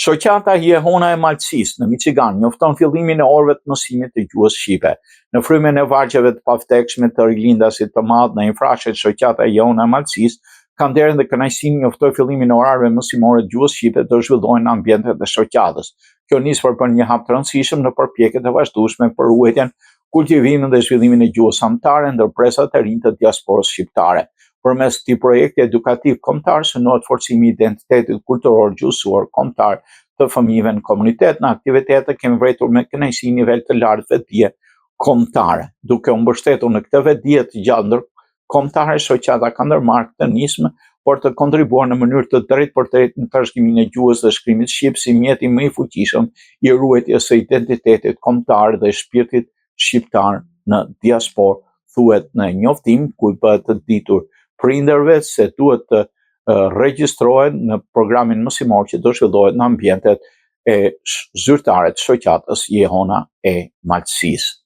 Shoqata Jehona e Maltësisë në Michigan njofton fillimin e orëve të mësimit të gjuhës shqipe. Në frymën e vargjeve të pavdekshme të rilindasit të madh në infrashet Shoqata Jehona e Maltësisë ka nderën dhe kënaqësinë njoftoi fillimin e orarëve mësimore të gjuhës shqipe të zhvillohen në ambientet e shoqatës. Kjo nis për një hap të rëndësishëm në përpjekjet e vazhdueshme për ruajtjen, kultivimin dhe zhvillimin e gjuhës samtare ndër presat e rinj të diasporës shqiptare. Përmes këtij projekti edukativ kombëtar synohet forcimi i identitetit kulturor gjuhësor kombëtar të fëmijëve në komunitet. Në aktivitete kemi vërtetur me kënaqësi nivel të lartë vetdije kombëtare. Duke u mbështetur në këtë vetdije të gjallë kombëtare, shoqata ka ndërmarrë këtë nismë por të kontribuar në mënyrë të drejtë për drejtë në trashëgimimin e gjuhës dhe shkrimit shqip si mjeti më i fuqishëm i ruajtjes së identitetit kombëtar dhe shpirtit shqiptar në diasporë, thuhet në njoftim ku i bëhet të ditur prindërve se duhet të regjistrohen në programin mësimor që do zhvillohet në ambientet e zyrtare të shoqatës Jehona e Maltësisë.